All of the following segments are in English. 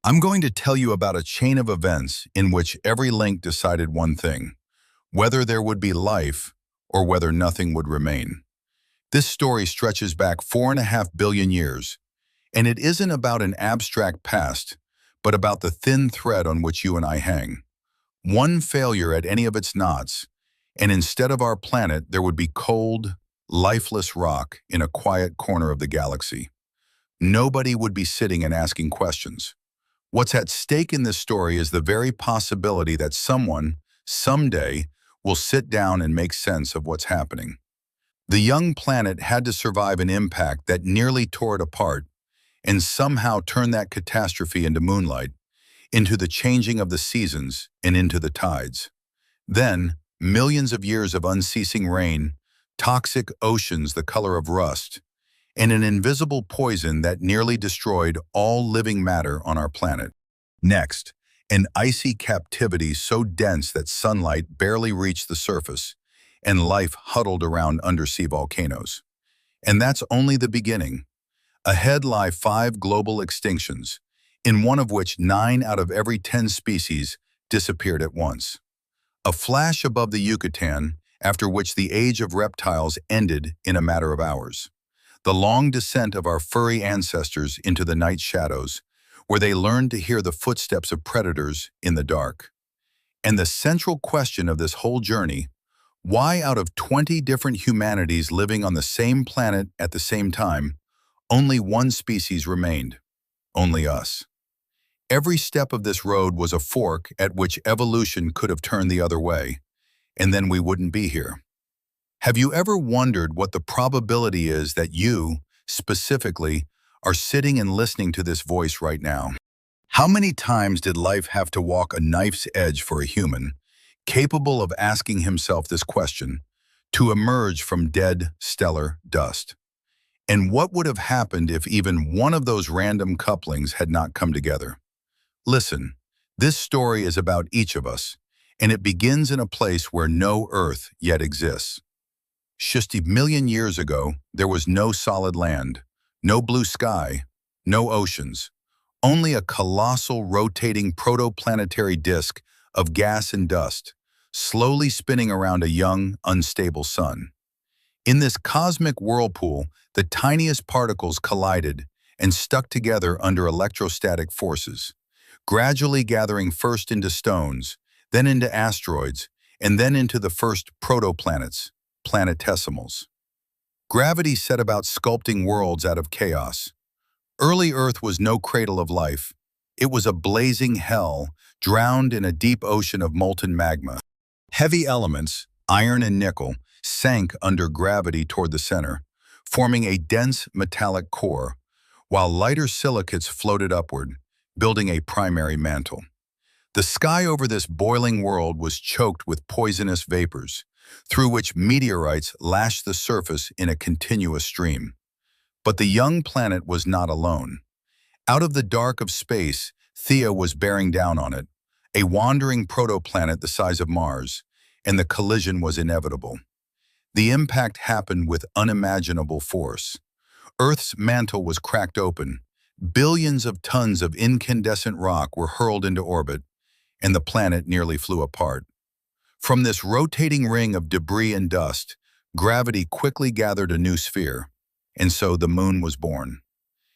I'm going to tell you about a chain of events in which every link decided one thing: whether there would be life or whether nothing would remain. This story stretches back 4.5 billion years, and it isn't about an abstract past, but about the thin thread on which you and I hang. One failure at any of its knots, and instead of our planet, there would be cold, lifeless rock in a quiet corner of the galaxy. Nobody would be sitting and asking questions. What's at stake in this story is the very possibility that someone, someday, will sit down and make sense of what's happening. The young planet had to survive an impact that nearly tore it apart and somehow turn that catastrophe into moonlight, into the changing of the seasons, and into the tides. Then, millions of years of unceasing rain, toxic oceans the color of rust, and an invisible poison that nearly destroyed all living matter on our planet. Next, an icy captivity so dense that sunlight barely reached the surface, and life huddled around undersea volcanoes. And that's only the beginning. Ahead lie 5 global extinctions, in one of which 9 out of every 10 species disappeared at once. A flash above the Yucatan, after which the age of reptiles ended in a matter of hours. The long descent of our furry ancestors into the night shadows, where they learned to hear the footsteps of predators in the dark. And the central question of this whole journey: why out of 20 different humanities living on the same planet at the same time, only one species remained? Only us. Every step of this road was a fork at which evolution could have turned the other way, and then we wouldn't be here. Have you ever wondered what the probability is that you, specifically, are sitting and listening to this voice right now? How many times did life have to walk a knife's edge for a human, capable of asking himself this question, to emerge from dead stellar dust? And what would have happened if even one of those random couplings had not come together? Listen, this story is about each of us, and it begins in a place where no Earth yet exists. 60 million years ago, there was no solid land, no blue sky, no oceans, only a colossal rotating protoplanetary disk of gas and dust, slowly spinning around a young, unstable sun. In this cosmic whirlpool, the tiniest particles collided and stuck together under electrostatic forces, gradually gathering first into stones, then into asteroids, and then into the first protoplanets, planetesimals. Gravity set about sculpting worlds out of chaos. Early Earth was no cradle of life. It was a blazing hell, drowned in a deep ocean of molten magma. Heavy elements, iron and nickel, sank under gravity toward the center, forming a dense metallic core, while lighter silicates floated upward, building a primary mantle. The sky over this boiling world was choked with poisonous vapors, through which meteorites lashed the surface in a continuous stream. But the young planet was not alone. Out of the dark of space, Theia was bearing down on it, a wandering protoplanet the size of Mars, and the collision was inevitable. The impact happened with unimaginable force. Earth's mantle was cracked open. Billions of tons of incandescent rock were hurled into orbit, and the planet nearly flew apart. From this rotating ring of debris and dust, gravity quickly gathered a new sphere, and so the moon was born.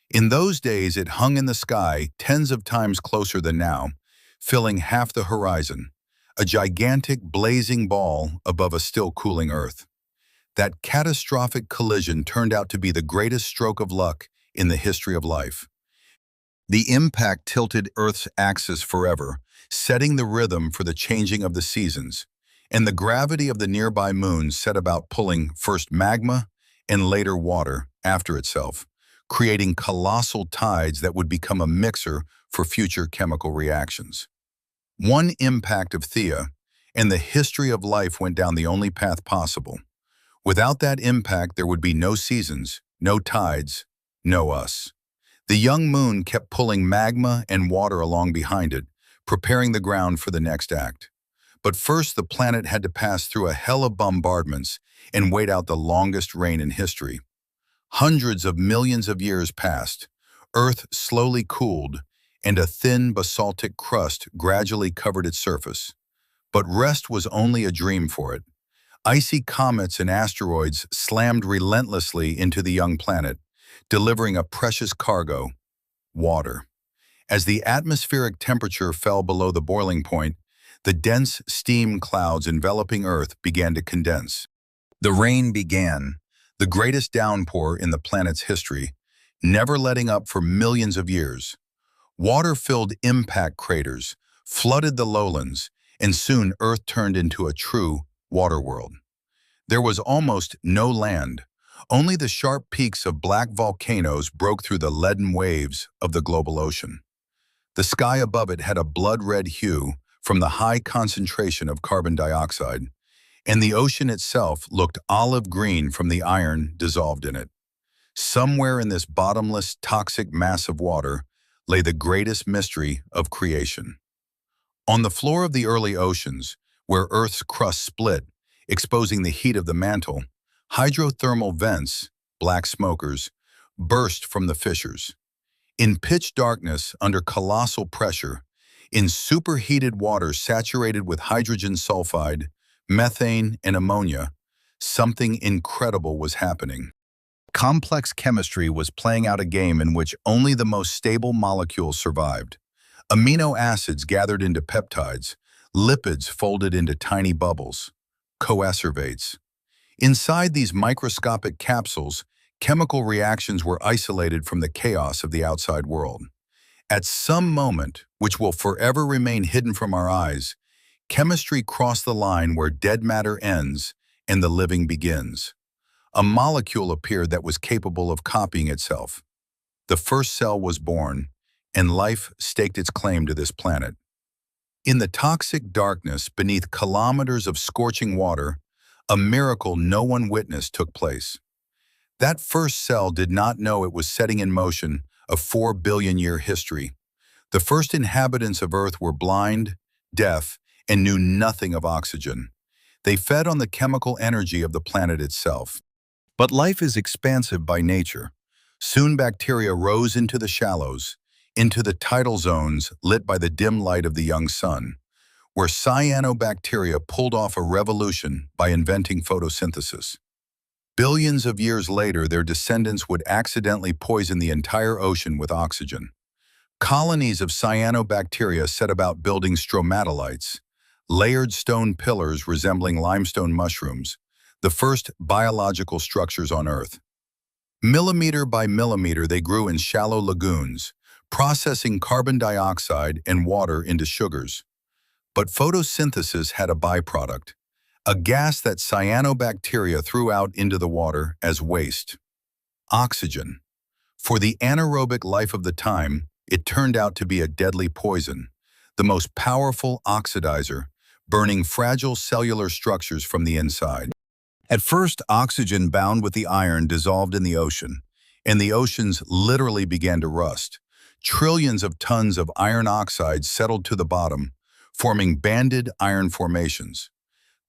In those days, it hung in the sky tens of times closer than now, filling half the horizon, a gigantic blazing ball above a still cooling Earth. That catastrophic collision turned out to be the greatest stroke of luck in the history of life. The impact tilted Earth's axis forever, setting the rhythm for the changing of the seasons, and the gravity of the nearby moon set about pulling first magma and later water after itself, creating colossal tides that would become a mixer for future chemical reactions. One impact of Theia, and the history of life went down the only path possible. Without that impact, there would be no seasons, no tides, no us. The young moon kept pulling magma and water along behind it, preparing the ground for the next act. But first, the planet had to pass through a hell of bombardments and wait out the longest reign in history. Hundreds of millions of years passed. Earth slowly cooled, and a thin basaltic crust gradually covered its surface. But rest was only a dream for it. Icy comets and asteroids slammed relentlessly into the young planet, delivering a precious cargo: water. As the atmospheric temperature fell below the boiling point, the dense steam clouds enveloping Earth began to condense. The rain began, the greatest downpour in the planet's history, never letting up for millions of years. Water-filled impact craters flooded the lowlands, and soon Earth turned into a true water world. There was almost no land. Only the sharp peaks of black volcanoes broke through the leaden waves of the global ocean. The sky above it had a blood-red hue from the high concentration of carbon dioxide, and the ocean itself looked olive green from the iron dissolved in it. Somewhere in this bottomless, toxic mass of water lay the greatest mystery of creation. On the floor of the early oceans, where Earth's crust split, exposing the heat of the mantle, hydrothermal vents, black smokers, burst from the fissures. In pitch darkness, under colossal pressure, in superheated water saturated with hydrogen sulfide, methane, and ammonia, something incredible was happening. Complex chemistry was playing out a game in which only the most stable molecules survived. Amino acids gathered into peptides, lipids folded into tiny bubbles, coacervates. Inside these microscopic capsules, chemical reactions were isolated from the chaos of the outside world. At some moment, which will forever remain hidden from our eyes, chemistry crossed the line where dead matter ends and the living begins. A molecule appeared that was capable of copying itself. The first cell was born, and life staked its claim to this planet. In the toxic darkness beneath kilometers of scorching water, a miracle no one witnessed took place. That first cell did not know it was setting in motion a 4 billion-year history. The first inhabitants of Earth were blind, deaf, and knew nothing of oxygen. They fed on the chemical energy of the planet itself. But life is expansive by nature. Soon bacteria rose into the shallows, into the tidal zones lit by the dim light of the young sun, where cyanobacteria pulled off a revolution by inventing photosynthesis. Billions of years later, their descendants would accidentally poison the entire ocean with oxygen. Colonies of cyanobacteria set about building stromatolites, layered stone pillars resembling limestone mushrooms, the first biological structures on Earth. Millimeter by millimeter, they grew in shallow lagoons, processing carbon dioxide and water into sugars. But photosynthesis had a byproduct, a gas that cyanobacteria threw out into the water as waste: oxygen. For the anaerobic life of the time, it turned out to be a deadly poison, the most powerful oxidizer, burning fragile cellular structures from the inside. At first, oxygen bound with the iron dissolved in the ocean, and the oceans literally began to rust. Trillions of tons of iron oxide settled to the bottom, forming banded iron formations,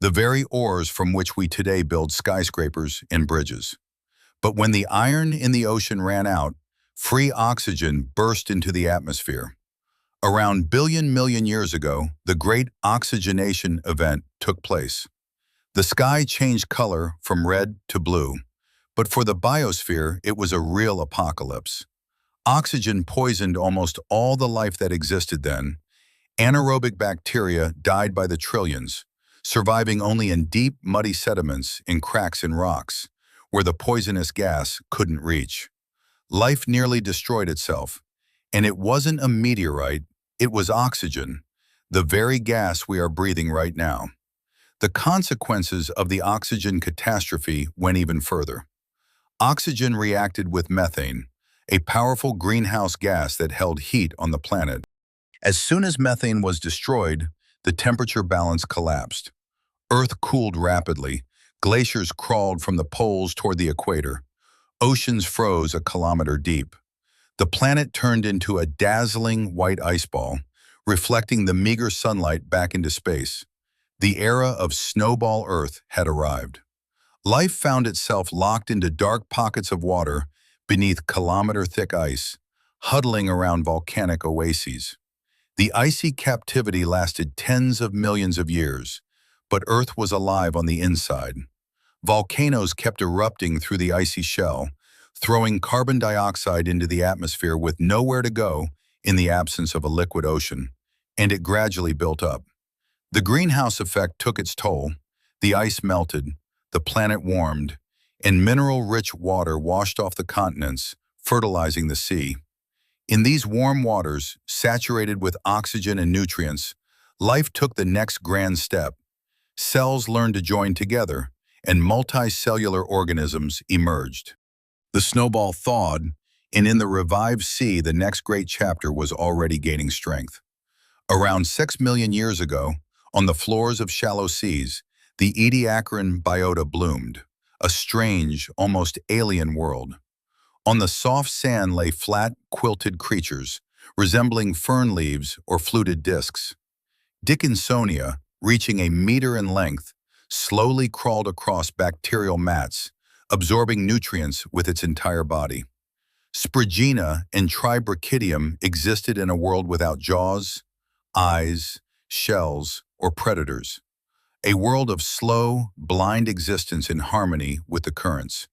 the very ores from which we today build skyscrapers and bridges. But when the iron in the ocean ran out, free oxygen burst into the atmosphere. Around billion years ago, the Great Oxygenation Event took place. The sky changed color from red to blue, but for the biosphere, it was a real apocalypse. Oxygen poisoned almost all the life that existed then. Anaerobic bacteria died by the trillions, surviving only in deep, muddy sediments in cracks in rocks, where the poisonous gas couldn't reach. Life nearly destroyed itself, and it wasn't a meteorite, it was oxygen, the very gas we are breathing right now. The consequences of the oxygen catastrophe went even further. Oxygen reacted with methane, a powerful greenhouse gas that held heat on the planet. As soon as methane was destroyed, the temperature balance collapsed. Earth cooled rapidly, glaciers crawled from the poles toward the equator, oceans froze a kilometer deep. The planet turned into a dazzling white ice ball, reflecting the meager sunlight back into space. The era of Snowball Earth had arrived. Life found itself locked into dark pockets of water beneath kilometer-thick ice, huddling around volcanic oases. The icy captivity lasted tens of millions of years, but Earth was alive on the inside. Volcanoes kept erupting through the icy shell, throwing carbon dioxide into the atmosphere with nowhere to go in the absence of a liquid ocean, and it gradually built up. The greenhouse effect took its toll. The ice melted, the planet warmed, and mineral-rich water washed off the continents, fertilizing the sea. In these warm waters, saturated with oxygen and nutrients, life took the next grand step. Cells learned to join together, and multicellular organisms emerged. The snowball thawed, and in the revived sea, the next great chapter was already gaining strength. Around 6 million years ago, on the floors of shallow seas, the Ediacaran biota bloomed, a strange, almost alien world. On the soft sand lay flat, quilted creatures, resembling fern leaves or fluted discs. Dickinsonia, reaching a meter in length, slowly crawled across bacterial mats, absorbing nutrients with its entire body. Sprigina and Tribrachidium existed in a world without jaws, eyes, shells, or predators. A world of slow, blind existence in harmony with the currents.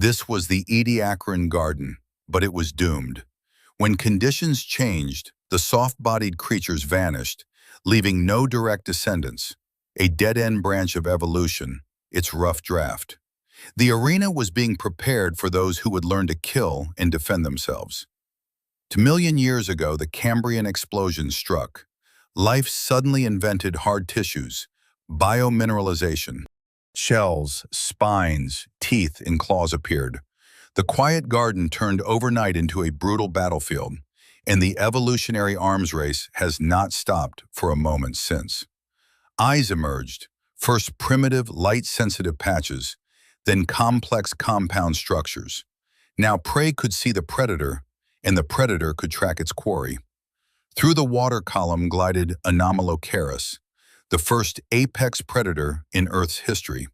This was the Ediacaran garden, but it was doomed. When conditions changed, the soft-bodied creatures vanished, leaving no direct descendants, a dead-end branch of evolution, its rough draft. The arena was being prepared for those who would learn to kill and defend themselves. 2 million years ago, the Cambrian Explosion struck. Life suddenly invented hard tissues, biomineralization. Shells, spines, teeth, and claws appeared. The quiet garden turned overnight into a brutal battlefield, and the evolutionary arms race has not stopped for a moment since. Eyes emerged, first primitive, light-sensitive patches, then complex compound structures. Now prey could see the predator, and the predator could track its quarry. Through the water column glided Anomalocaris, the first apex predator in Earth's history.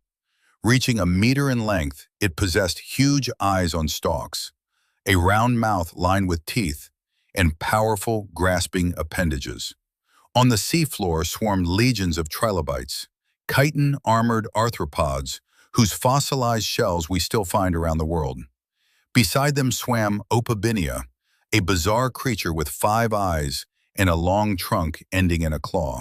Reaching a meter in length, it possessed huge eyes on stalks, a round mouth lined with teeth, and powerful, grasping appendages. On the seafloor swarmed legions of trilobites, chitin-armored arthropods, whose fossilized shells we still find around the world. Beside them swam Opabinia, a bizarre creature with 5 eyes and a long trunk ending in a claw.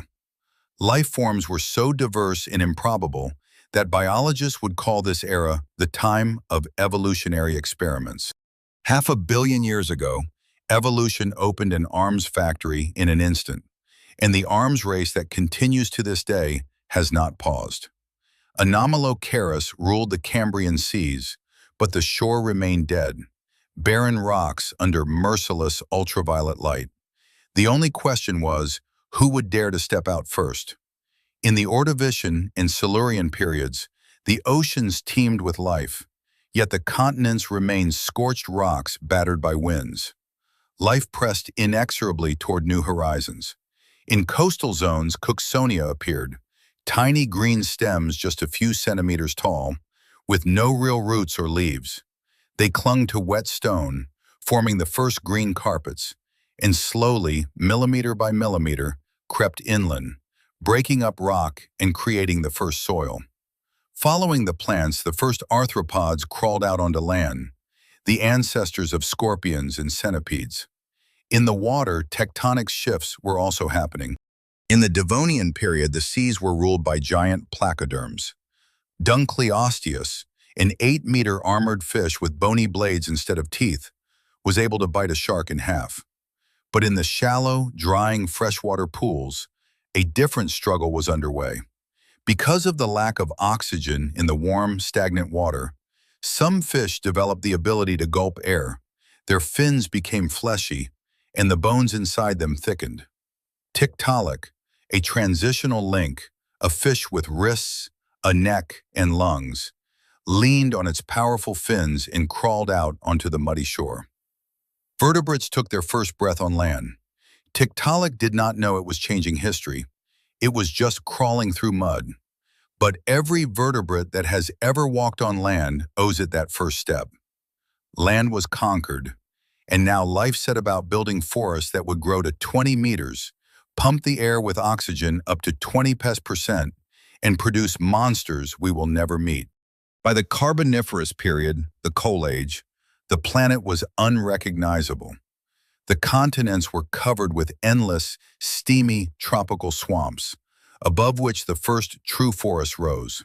Life forms were so diverse and improbable that biologists would call this era the time of evolutionary experiments. 500 million years ago, evolution opened an arms factory in an instant, and the arms race that continues to this day has not paused. Anomalocaris ruled the Cambrian seas, but the shore remained dead, barren rocks under merciless ultraviolet light. The only question was, who would dare to step out first? In the Ordovician and Silurian periods, the oceans teemed with life, yet the continents remained scorched rocks battered by winds. Life pressed inexorably toward new horizons. In coastal zones, Cooksonia appeared, tiny green stems just a few centimeters tall, with no real roots or leaves. They clung to wet stone, forming the first green carpets, and slowly, millimeter by millimeter, crept inland, breaking up rock and creating the first soil. Following the plants, the first arthropods crawled out onto land, the ancestors of scorpions and centipedes. In the water, tectonic shifts were also happening. In the Devonian period, the seas were ruled by giant placoderms. Dunkleosteus, an 8-meter armored fish with bony blades instead of teeth, was able to bite a shark in half. But in the shallow, drying freshwater pools, a different struggle was underway. Because of the lack of oxygen in the warm, stagnant water, some fish developed the ability to gulp air. Their fins became fleshy, and the bones inside them thickened. Tiktaalik, a transitional link, a fish with wrists, a neck, and lungs, leaned on its powerful fins and crawled out onto the muddy shore. Vertebrates took their first breath on land. Tiktaalik did not know it was changing history. It was just crawling through mud. But every vertebrate that has ever walked on land owes it that first step. Land was conquered, and now life set about building forests that would grow to 20 meters, pump the air with oxygen up to 20%, and produce monsters we will never meet. By the Carboniferous period, the Coal Age, the planet was unrecognizable. The continents were covered with endless, steamy tropical swamps, above which the first true forests rose.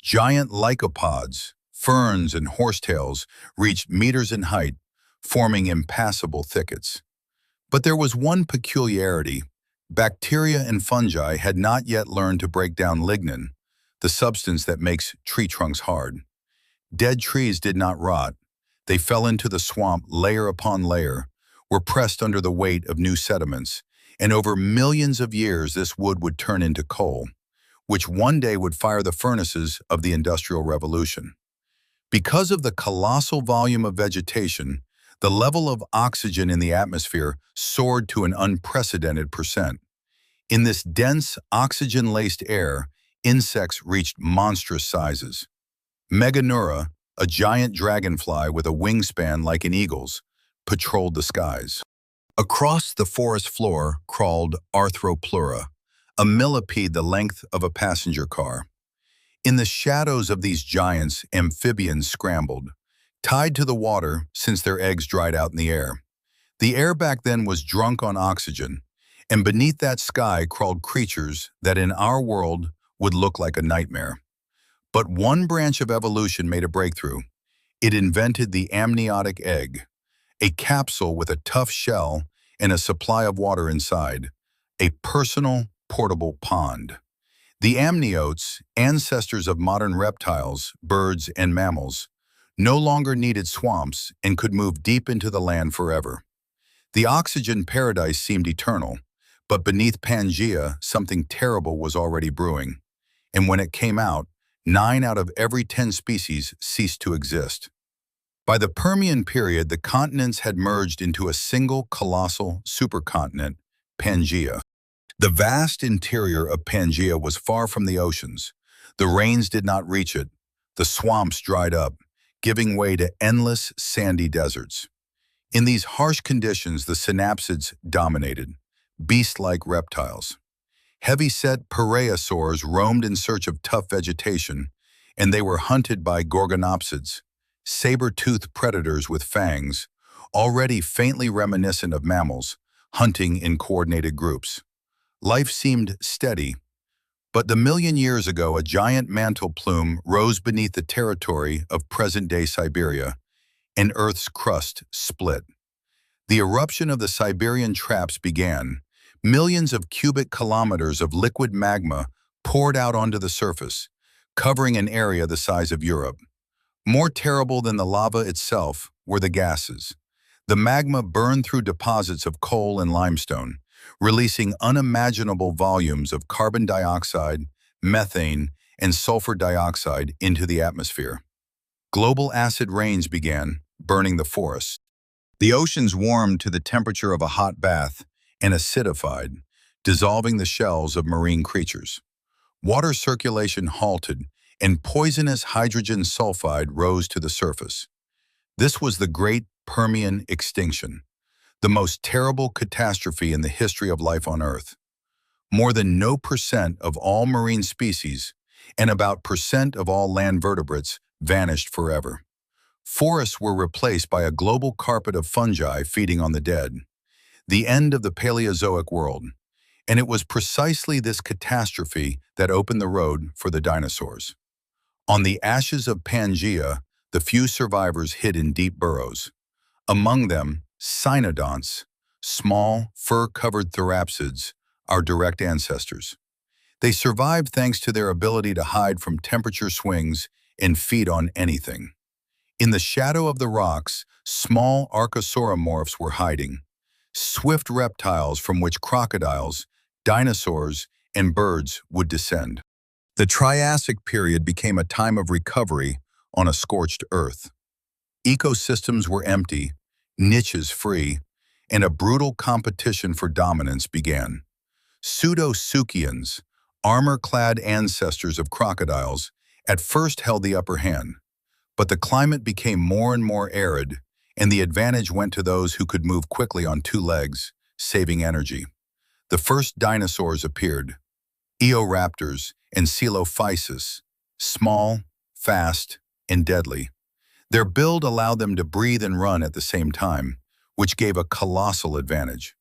Giant lycopods, ferns, and horsetails reached meters in height, forming impassable thickets. But there was one peculiarity. Bacteria and fungi had not yet learned to break down lignin, the substance that makes tree trunks hard. Dead trees did not rot. They fell into the swamp layer upon layer, were pressed under the weight of new sediments, and over millions of years this wood would turn into coal, which one day would fire the furnaces of the Industrial Revolution. Because of the colossal volume of vegetation, the level of oxygen in the atmosphere soared to an unprecedented percent. In this dense, oxygen-laced air, insects reached monstrous sizes. Meganeura, a giant dragonfly with a wingspan like an eagle's, patrolled the skies. Across the forest floor crawled Arthropleura, a millipede the length of a passenger car. In the shadows of these giants, amphibians scrambled, tied to the water since their eggs dried out in the air. The air back then was drunk on oxygen, and beneath that sky crawled creatures that in our world would look like a nightmare. But one branch of evolution made a breakthrough. It invented the amniotic egg, a capsule with a tough shell and a supply of water inside, a personal, portable pond. The amniotes, ancestors of modern reptiles, birds, and mammals, no longer needed swamps and could move deep into the land forever. The oxygen paradise seemed eternal, but beneath Pangea, something terrible was already brewing. And when it came out, 9 out of every 10 species ceased to exist. By the Permian period, the continents had merged into a single colossal supercontinent, Pangea. The vast interior of Pangea was far from the oceans. The rains did not reach it. The swamps dried up, giving way to endless sandy deserts. In these harsh conditions, the synapsids dominated, beast-like reptiles. Heavy-set parasaurs roamed in search of tough vegetation, and they were hunted by gorgonopsids, saber-toothed predators with fangs, already faintly reminiscent of mammals, hunting in coordinated groups. Life seemed steady, but the million years ago a giant mantle plume rose beneath the territory of present-day Siberia, and Earth's crust split. The eruption of the Siberian traps began. Millions of cubic kilometers of liquid magma poured out onto the surface, covering an area the size of Europe. More terrible than the lava itself were the gases. The magma burned through deposits of coal and limestone, releasing unimaginable volumes of carbon dioxide, methane, and sulfur dioxide into the atmosphere. Global acid rains began, burning the forests. The oceans warmed to the temperature of a hot bath and acidified, dissolving the shells of marine creatures. Water circulation halted, and poisonous hydrogen sulfide rose to the surface. This was the Great Permian Extinction, the most terrible catastrophe in the history of life on Earth. More than 0% of all marine species and about % of all land vertebrates vanished forever. Forests were replaced by a global carpet of fungi feeding on the dead, the end of the Paleozoic world, and it was precisely this catastrophe that opened the road for the dinosaurs. On the ashes of Pangea, the few survivors hid in deep burrows. Among them, cynodonts, small, fur-covered therapsids, our direct ancestors. They survived thanks to their ability to hide from temperature swings and feed on anything. In the shadow of the rocks, small archosauromorphs were hiding, swift reptiles from which crocodiles, dinosaurs, and birds would descend. The Triassic period became a time of recovery on a scorched earth. Ecosystems were empty, niches free, and a brutal competition for dominance began. Pseudo-Suchians, armor-clad ancestors of crocodiles, at first held the upper hand, but the climate became more and more arid, and the advantage went to those who could move quickly on two legs, saving energy. The first dinosaurs appeared, Eoraptors and Coelophysis, small, fast, and deadly. Their build allowed them to breathe and run at the same time, which gave a colossal advantage.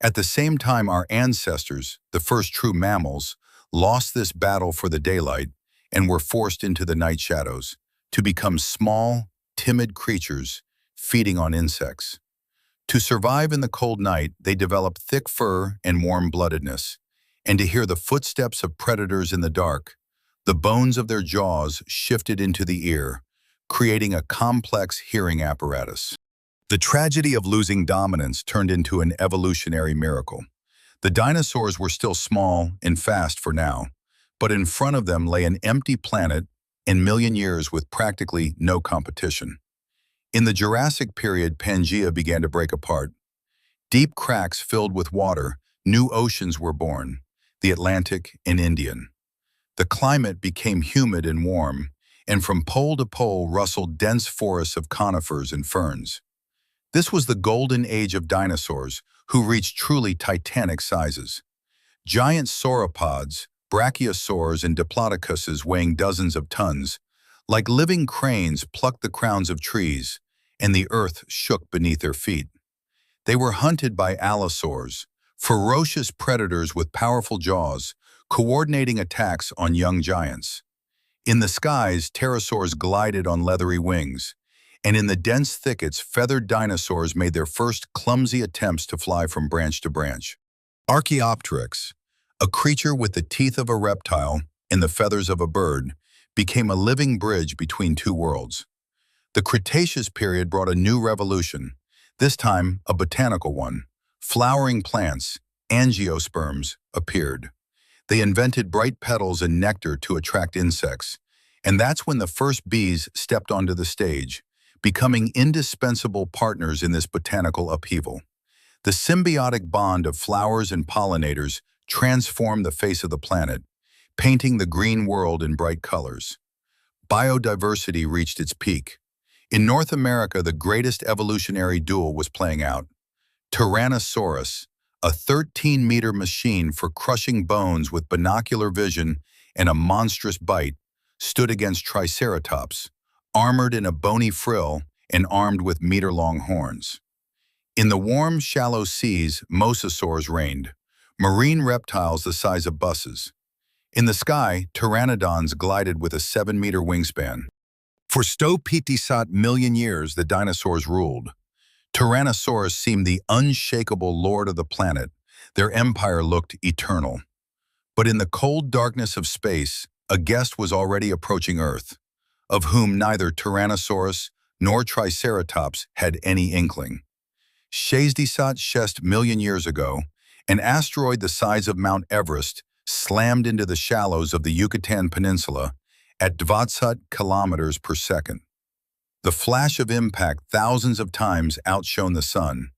At the same time, our ancestors, the first true mammals, lost this battle for the daylight and were forced into the night shadows to become small, timid creatures feeding on insects. To survive in the cold night, they developed thick fur and warm-bloodedness, and to hear the footsteps of predators in the dark, the bones of their jaws shifted into the ear, creating a complex hearing apparatus. The tragedy of losing dominance turned into an evolutionary miracle. The dinosaurs were still small and fast for now, but in front of them lay an empty planet and million years with practically no competition. In the Jurassic period, Pangaea began to break apart. Deep cracks filled with water, new oceans were born, the Atlantic and Indian. The climate became humid and warm, and from pole to pole rustled dense forests of conifers and ferns. This was the golden age of dinosaurs, who reached truly titanic sizes. Giant sauropods, brachiosaurs, and diplodocuses weighing dozens of tons, like living cranes, plucked the crowns of trees, and the earth shook beneath their feet. They were hunted by allosaurs, ferocious predators with powerful jaws, coordinating attacks on young giants. In the skies, pterosaurs glided on leathery wings, and in the dense thickets, feathered dinosaurs made their first clumsy attempts to fly from branch to branch. Archaeopteryx, a creature with the teeth of a reptile and the feathers of a bird, became a living bridge between two worlds. The Cretaceous period brought a new revolution, this time a botanical one. Flowering plants, angiosperms, appeared. They invented bright petals and nectar to attract insects, and that's when the first bees stepped onto the stage, becoming indispensable partners in this botanical upheaval. The symbiotic bond of flowers and pollinators transformed the face of the planet, painting the green world in bright colors. Biodiversity reached its peak. In North America, the greatest evolutionary duel was playing out. Tyrannosaurus, a 13-meter machine for crushing bones with binocular vision and a monstrous bite, stood against Triceratops, armored in a bony frill and armed with meter-long horns. In the warm, shallow seas, mosasaurs reigned, marine reptiles the size of buses. In the sky, pteranodons glided with a 7-meter wingspan. For stopitisat million years, the dinosaurs ruled. Tyrannosaurus seemed the unshakable lord of the planet. Their empire looked eternal. But in the cold darkness of space, a guest was already approaching Earth, of whom neither Tyrannosaurus nor Triceratops had any inkling. Shazdisat Shest million years ago, an asteroid the size of Mount Everest slammed into the shallows of the Yucatan Peninsula at 20 kilometers per second. The flash of impact thousands of times outshone the sun.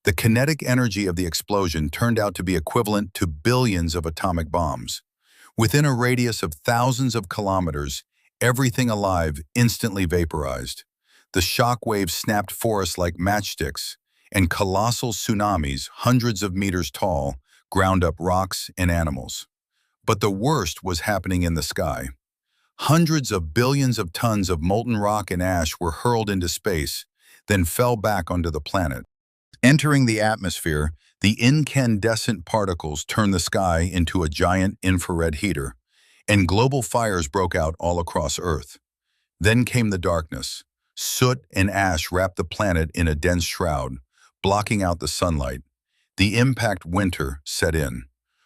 The kinetic energy of the explosion turned out to be equivalent to billions of atomic bombs. Within a radius of thousands of kilometers, everything alive instantly vaporized. The shock waves snapped forests like matchsticks, and colossal tsunamis, hundreds of meters tall, ground up rocks and animals. But the worst was happening in the sky. Hundreds of billions of tons of molten rock and ash were hurled into space, then fell back onto the planet. Entering the atmosphere, the incandescent particles turned the sky into a giant infrared heater, and global fires broke out all across Earth. Then came the darkness. Soot and ash wrapped the planet in a dense shroud, blocking out the sunlight. The impact winter set in.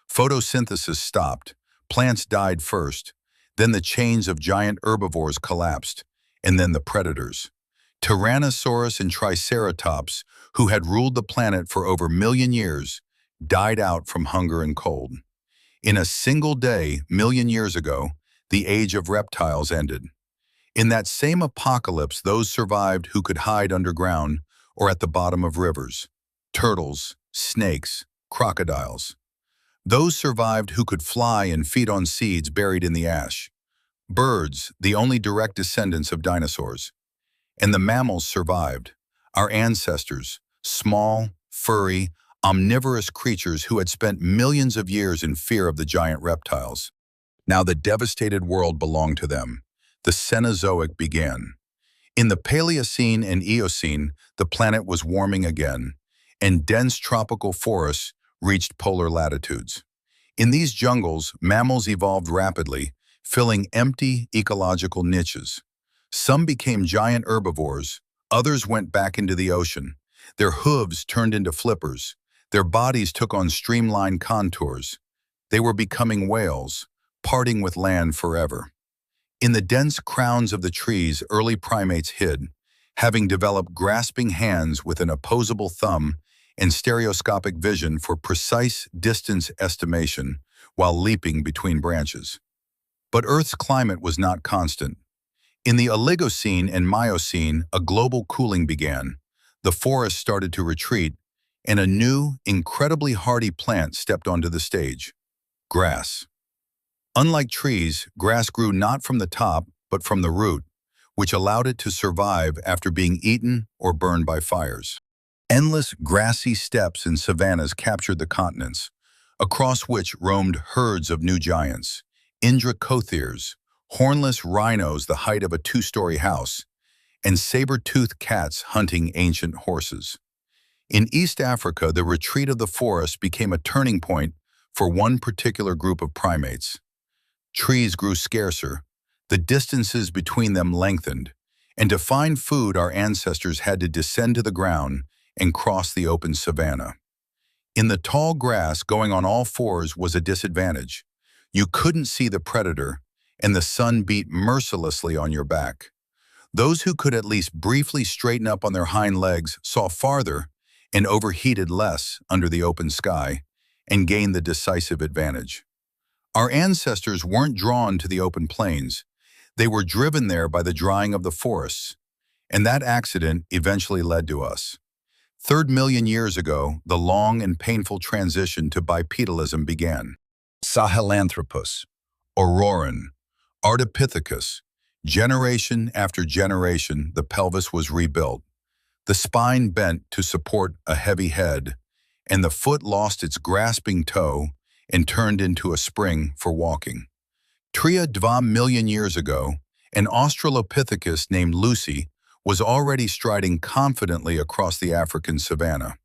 Photosynthesis stopped. Plants died first. Then the chains of giant herbivores collapsed, and then the predators. Tyrannosaurus and Triceratops, who had ruled the planet for over a million years, died out from hunger and cold. In a single day, million years ago, the age of reptiles ended. In that same apocalypse, those survived who could hide underground or at the bottom of rivers. Turtles, snakes, crocodiles. Those survived who could fly and feed on seeds buried in the ash. Birds, the only direct descendants of dinosaurs. And the mammals survived. our ancestors, small, furry, omnivorous creatures who had spent millions of years in fear of the giant reptiles. Now the devastated world belonged to them. The Cenozoic began. In the Paleocene and Eocene, the planet was warming again, and dense tropical forests reached polar latitudes. In these jungles, mammals evolved rapidly, filling empty ecological niches. Some became giant herbivores, others went back into the ocean. Their hooves turned into flippers. Their bodies took on streamlined contours. They were becoming whales, parting with land forever. In the dense crowns of the trees, early primates hid, having developed grasping hands with an opposable thumb and stereoscopic vision for precise distance estimation while leaping between branches. But Earth's climate was not constant. In the Oligocene and Miocene, a global cooling began. The forests started to retreat, and a new, incredibly hardy plant stepped onto the stage: grass. Unlike trees, grass grew not from the top, but from the root, which allowed it to survive after being eaten or burned by fires. Endless grassy steppes and savannas captured the continents, across which roamed herds of new giants, Indracotheres, hornless rhinos the height of a two-story house, and saber-toothed cats hunting ancient horses. In East Africa, the retreat of the forest became a turning point for one particular group of primates. Trees grew scarcer, the distances between them lengthened, and to find food our ancestors had to descend to the ground and cross the open savanna. In the tall grass, going on all fours was a disadvantage. You couldn't see the predator, and the sun beat mercilessly on your back. Those who could at least briefly straighten up on their hind legs saw farther and overheated less under the open sky and gained the decisive advantage. Our ancestors weren't drawn to the open plains. They were driven there by the drying of the forests, and that accident eventually led to us. 3 million years ago, the long and painful transition to bipedalism began. Sahelanthropus, Auroran, Ardipithecus. Generation after generation, the pelvis was rebuilt. The spine bent to support a heavy head, and the foot lost its grasping toe and turned into a spring for walking. 3.2 million years ago, an Australopithecus named Lucy was already striding confidently across the African savanna.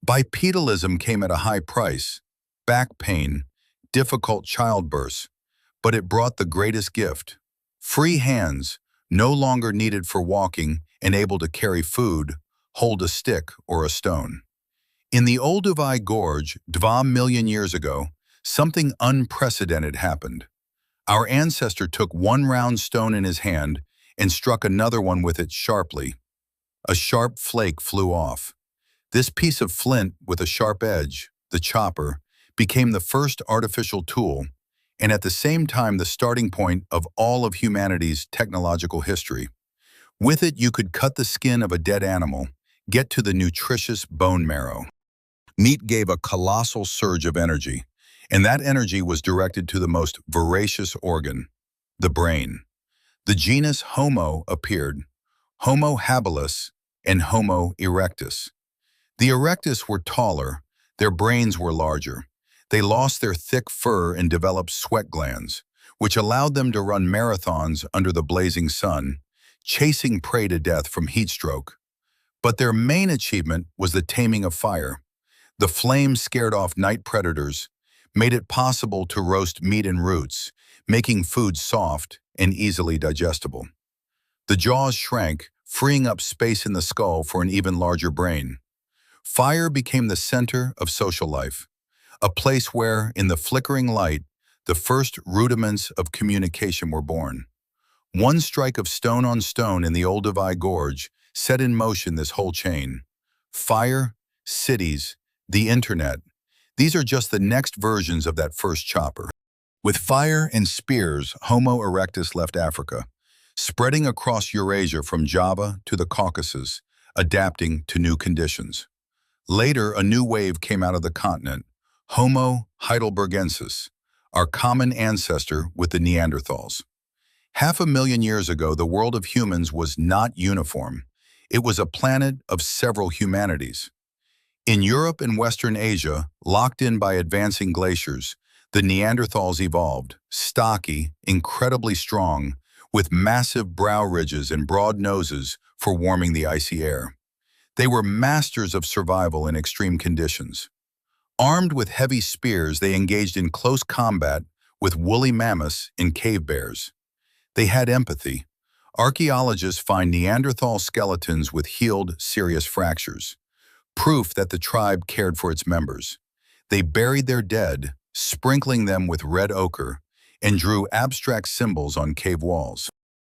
Bipedalism came at a high price: back pain, difficult childbirths, but it brought the greatest gift: free hands, no longer needed for walking and able to carry food, hold a stick or a stone. In the Olduvai Gorge, 2 million years ago, something unprecedented happened. Our ancestor took one round stone in his hand and struck another one with it sharply. A sharp flake flew off. This piece of flint with a sharp edge, the chopper, became the first artificial tool, and at the same time the starting point of all of humanity's technological history. With it, you could cut the skin of a dead animal, get to the nutritious bone marrow. Meat gave a colossal surge of energy, and that energy was directed to the most voracious organ, the brain. The genus Homo appeared, Homo habilis and Homo erectus. The erectus were taller, their brains were larger. They lost their thick fur and developed sweat glands, which allowed them to run marathons under the blazing sun, chasing prey to death from heat stroke. But their main achievement was the taming of fire. The flames scared off night predators, made it possible to roast meat and roots, making food soft and easily digestible. The jaws shrank, freeing up space in the skull for an even larger brain. Fire became the center of social life, a place where, in the flickering light, the first rudiments of communication were born. One strike of stone on stone in the Olduvai Gorge set in motion this whole chain. Fire, cities, the internet. These are just the next versions of that first chopper. With fire and spears, Homo erectus left Africa, spreading across Eurasia from Java to the Caucasus, adapting to new conditions. Later, a new wave came out of the continent, Homo heidelbergensis, our common ancestor with the Neanderthals. 500,000 years ago, the world of humans was not uniform. It was a planet of several humanities. In Europe and Western Asia, locked in by advancing glaciers, the Neanderthals evolved, stocky, incredibly strong, with massive brow ridges and broad noses for warming the icy air. They were masters of survival in extreme conditions. Armed with heavy spears, they engaged in close combat with woolly mammoths and cave bears. They had empathy. Archaeologists find Neanderthal skeletons with healed, serious fractures, proof that the tribe cared for its members. They buried their dead, sprinkling them with red ochre, and drew abstract symbols on cave walls.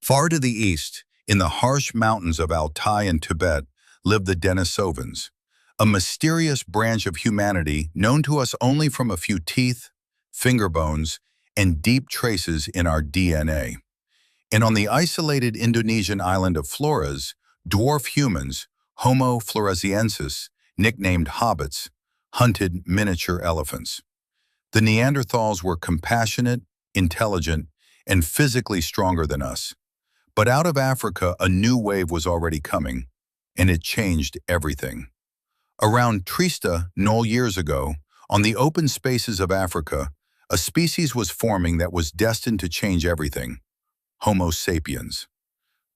Far to the east, in the harsh mountains of Altai and Tibet, lived the Denisovans, a mysterious branch of humanity known to us only from a few teeth, finger bones, and deep traces in our DNA. And on the isolated Indonesian island of Flores, dwarf humans, Homo floresiensis, nicknamed hobbits, hunted miniature elephants. The Neanderthals were compassionate, intelligent, and physically stronger than us. But out of Africa, a new wave was already coming, and it changed everything. Around Trista, null years ago, on the open spaces of Africa, a species was forming that was destined to change everything: Homo sapiens.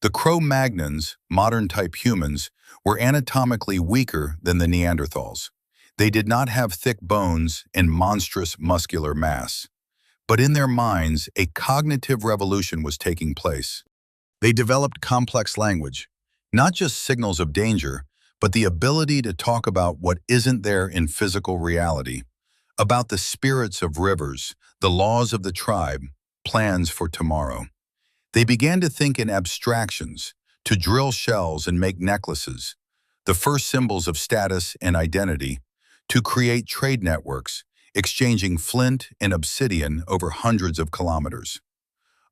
The Cro-Magnons, modern-type humans, were anatomically weaker than the Neanderthals. They did not have thick bones and monstrous muscular mass. But in their minds, a cognitive revolution was taking place. They developed complex language, not just signals of danger, but the ability to talk about what isn't there in physical reality, about the spirits of rivers, the laws of the tribe, plans for tomorrow. They began to think in abstractions, to drill shells and make necklaces, the first symbols of status and identity, to create trade networks, exchanging flint and obsidian over hundreds of kilometers.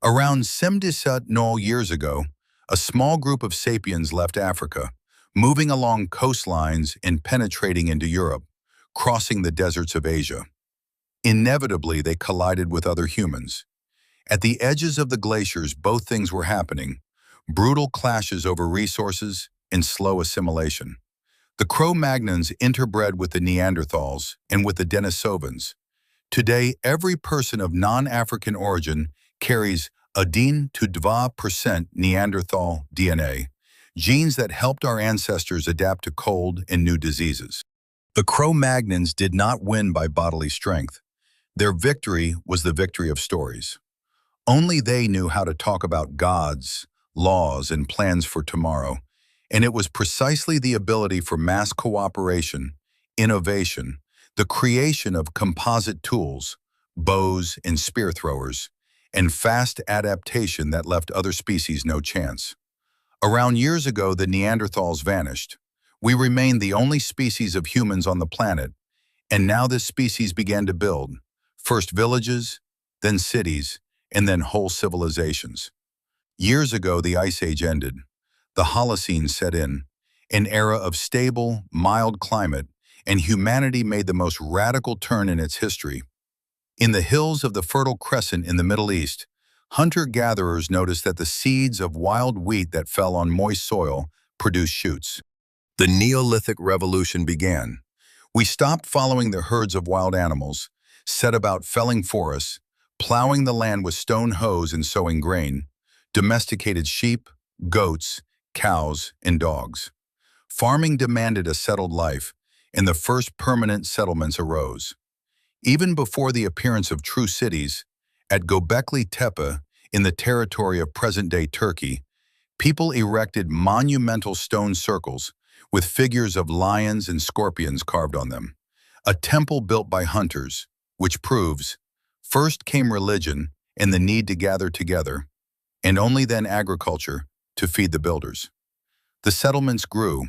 Around Semdisat null years ago, a small group of sapiens left Africa, moving along coastlines and penetrating into Europe, crossing the deserts of Asia. Inevitably, they collided with other humans. At the edges of the glaciers, both things were happening: brutal clashes over resources and slow assimilation. The Cro-Magnons interbred with the Neanderthals and with the Denisovans. Today, every person of non-African origin carries 1 to 2% Neanderthal DNA, genes that helped our ancestors adapt to cold and new diseases. The Cro-Magnons did not win by bodily strength. Their victory was the victory of stories. Only they knew how to talk about gods, laws, and plans for tomorrow, and it was precisely the ability for mass cooperation, innovation, the creation of composite tools, bows and spear throwers, and fast adaptation that left other species no chance. Around years ago, the Neanderthals vanished. We remained the only species of humans on the planet, and now this species began to build, first villages, then cities, and then whole civilizations. Years ago, the Ice Age ended. The Holocene set in, an era of stable, mild climate, and humanity made the most radical turn in its history. In the hills of the Fertile Crescent in the Middle East, hunter-gatherers noticed that the seeds of wild wheat that fell on moist soil produced shoots. The Neolithic Revolution began. We stopped following the herds of wild animals, set about felling forests, plowing the land with stone hoes and sowing grain, domesticated sheep, goats, cows, and dogs. Farming demanded a settled life, and the first permanent settlements arose. Even before the appearance of true cities, at Göbekli Tepe, in the territory of present-day Turkey, people erected monumental stone circles with figures of lions and scorpions carved on them. A temple built by hunters, which proves, first came religion and the need to gather together, and only then agriculture to feed the builders. The settlements grew.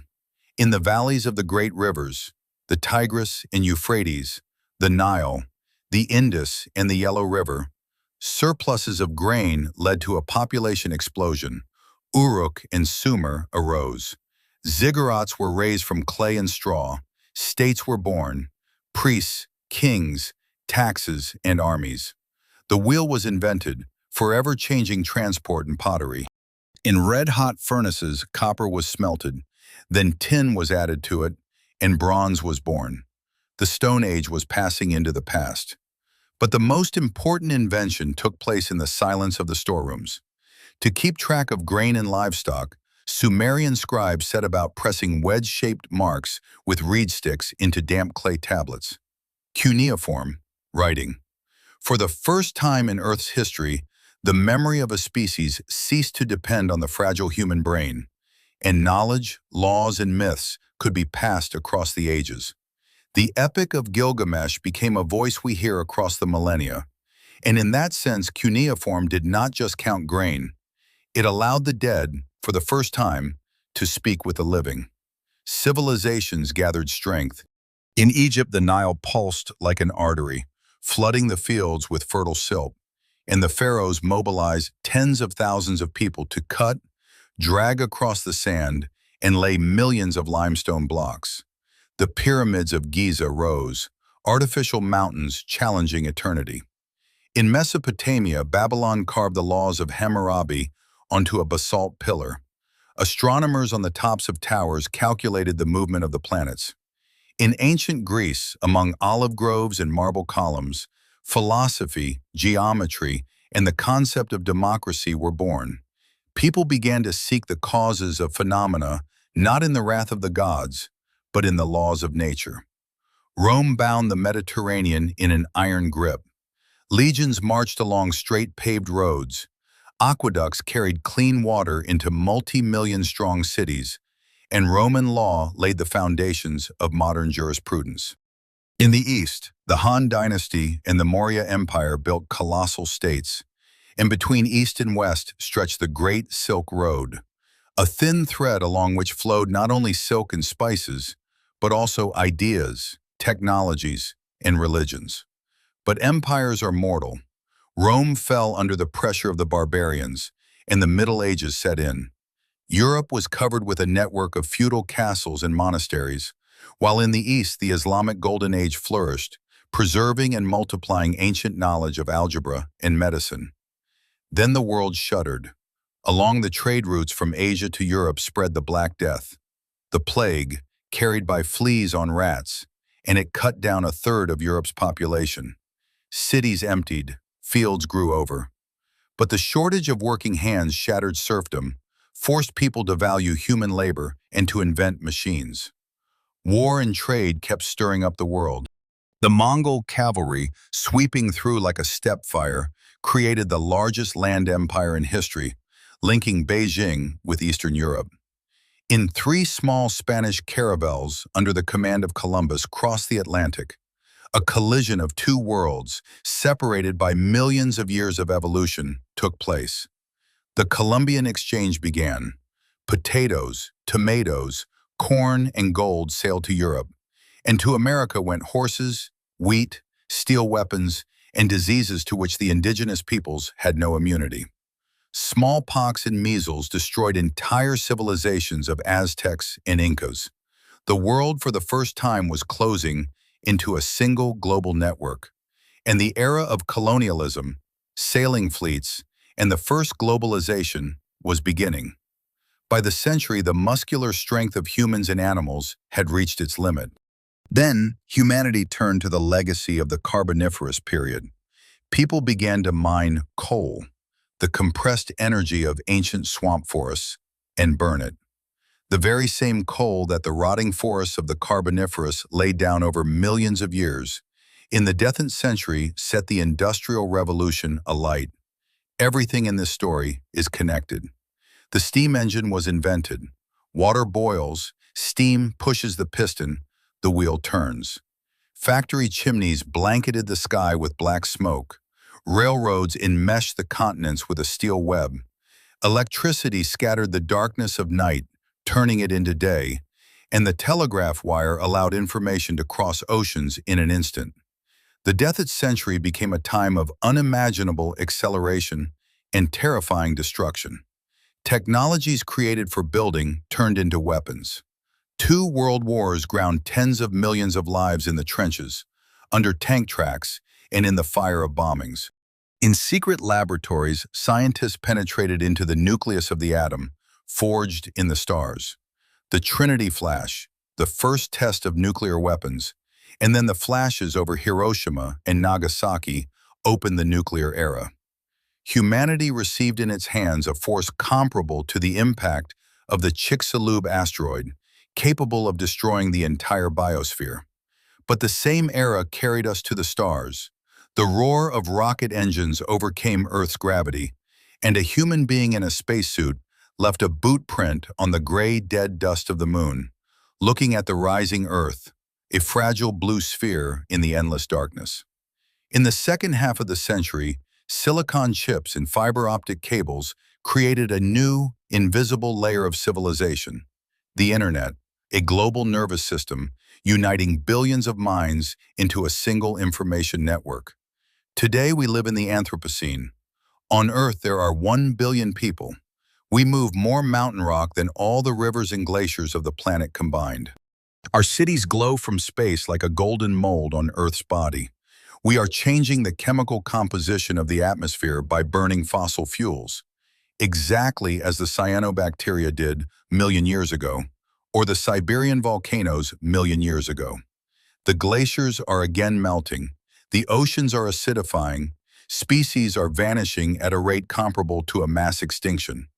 In the valleys of the great rivers, the Tigris and Euphrates, the Nile, the Indus, and the Yellow River, surpluses of grain led to a population explosion. Uruk and Sumer arose. Ziggurats were raised from clay and straw. States were born. Priests, kings, taxes, and armies. The wheel was invented, forever changing transport and pottery. In red-hot furnaces, copper was smelted, then tin was added to it, and bronze was born. The Stone Age was passing into the past. But the most important invention took place in the silence of the storerooms. To keep track of grain and livestock, Sumerian scribes set about pressing wedge-shaped marks with reed sticks into damp clay tablets. Cuneiform, writing. For the first time in Earth's history, the memory of a species ceased to depend on the fragile human brain, and knowledge, laws, and myths could be passed across the ages. The Epic of Gilgamesh became a voice we hear across the millennia, and in that sense, cuneiform did not just count grain. It allowed the dead, for the first time, to speak with the living. Civilizations gathered strength. In Egypt, the Nile pulsed like an artery, flooding the fields with fertile silt, and the pharaohs mobilized tens of thousands of people to cut, drag across the sand, and lay millions of limestone blocks. The pyramids of Giza rose, artificial mountains challenging eternity. In Mesopotamia, Babylon carved the laws of Hammurabi onto a basalt pillar. Astronomers on the tops of towers calculated the movement of the planets. In ancient Greece, among olive groves and marble columns, philosophy, geometry, and the concept of democracy were born. People began to seek the causes of phenomena not in the wrath of the gods, but in the laws of nature. Rome bound the Mediterranean in an iron grip. Legions marched along straight paved roads. Aqueducts carried clean water into multi-million-strong cities, and Roman law laid the foundations of modern jurisprudence. In the East, the Han Dynasty and the Maurya Empire built colossal states, and between East and West stretched the Great Silk Road, a thin thread along which flowed not only silk and spices, but also ideas, technologies, and religions. But empires are mortal. Rome fell under the pressure of the barbarians, and the Middle Ages set in. Europe was covered with a network of feudal castles and monasteries, while in the East the Islamic Golden Age flourished, preserving and multiplying ancient knowledge of algebra and medicine. Then the world shuddered. Along the trade routes from Asia to Europe spread the Black Death, the plague carried by fleas on rats, and it cut down a third of Europe's population. Cities emptied, fields grew over. But the shortage of working hands shattered serfdom, forced people to value human labor and to invent machines. War and trade kept stirring up the world. The Mongol cavalry, sweeping through like a steppe fire, created the largest land empire in history, linking Beijing with Eastern Europe. In 3 small Spanish caravels under the command of Columbus crossed the Atlantic, a collision of 2 worlds, separated by millions of years of evolution, took place. The Columbian Exchange began. Potatoes, tomatoes, corn, and gold sailed to Europe, and to America went horses, wheat, steel weapons, and diseases to which the indigenous peoples had no immunity. Smallpox and measles destroyed entire civilizations of Aztecs and Incas. The world for the first time was closing into a single global network, and the era of colonialism, sailing fleets, and the first globalization was beginning. By the century, the muscular strength of humans and animals had reached its limit. Then, humanity turned to the legacy of the Carboniferous period. People began to mine coal, the compressed energy of ancient swamp forests, and burn it. The very same coal that the rotting forests of the Carboniferous laid down over millions of years, in the 10th century set the Industrial Revolution alight. Everything in this story is connected. The steam engine was invented. Water boils, steam pushes the piston, the wheel turns. Factory chimneys blanketed the sky with black smoke. Railroads enmeshed the continents with a steel web. Electricity scattered the darkness of night, turning it into day, and the telegraph wire allowed information to cross oceans in an instant. The 10th century became a time of unimaginable acceleration and terrifying destruction. Technologies created for building turned into weapons. 2 world wars ground tens of millions of lives in the trenches, under tank tracks, and in the fire of bombings. In secret laboratories, scientists penetrated into the nucleus of the atom, forged in the stars. The Trinity flash, the first test of nuclear weapons, and then the flashes over Hiroshima and Nagasaki opened the nuclear era. Humanity received in its hands a force comparable to the impact of the Chicxulub asteroid, capable of destroying the entire biosphere. But the same era carried us to the stars. The roar of rocket engines overcame Earth's gravity, and a human being in a spacesuit left a boot print on the gray, dead dust of the moon, looking at the rising Earth, a fragile blue sphere in the endless darkness. In the second half of the century, silicon chips and fiber optic cables created a new, invisible layer of civilization, the Internet, a global nervous system uniting billions of minds into a single information network. Today we live in the Anthropocene. On Earth there are 1 billion people. We move more mountain rock than all the rivers and glaciers of the planet combined. Our cities glow from space like a golden mold on Earth's body. We are changing the chemical composition of the atmosphere by burning fossil fuels, exactly as the cyanobacteria did a million years ago, or the Siberian volcanoes a million years ago. The glaciers are again melting, the oceans are acidifying, species are vanishing at a rate comparable to a mass extinction.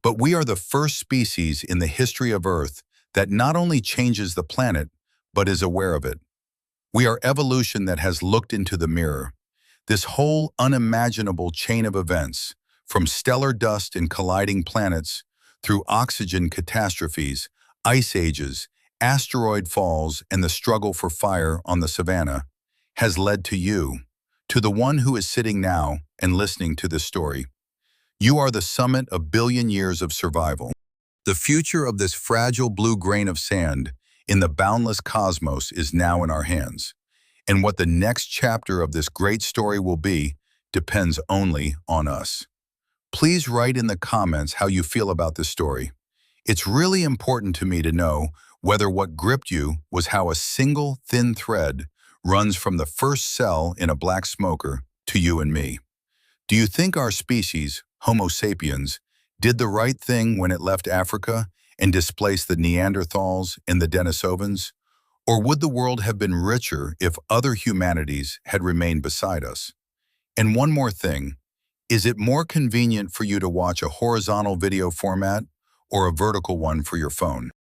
But we are the first species in the history of Earth that not only changes the planet, but is aware of it. We are evolution that has looked into the mirror. This whole unimaginable chain of events, from stellar dust and colliding planets, through oxygen catastrophes, ice ages, asteroid falls, and the struggle for fire on the savanna, has led to you, to the one who is sitting now and listening to this story. You are the summit of billion years of survival. The future of this fragile blue grain of sand in the boundless cosmos is now in our hands. And what the next chapter of this great story will be depends only on us. Please write in the comments how you feel about this story. It's really important to me to know whether what gripped you was how a single thin thread runs from the first cell in a black smoker to you and me. Do you think our species, Homo sapiens, did the right thing when it left Africa and displaced the Neanderthals and the Denisovans? Or would the world have been richer if other humanities had remained beside us? And one more thing, is it more convenient for you to watch a horizontal video format or a vertical one for your phone?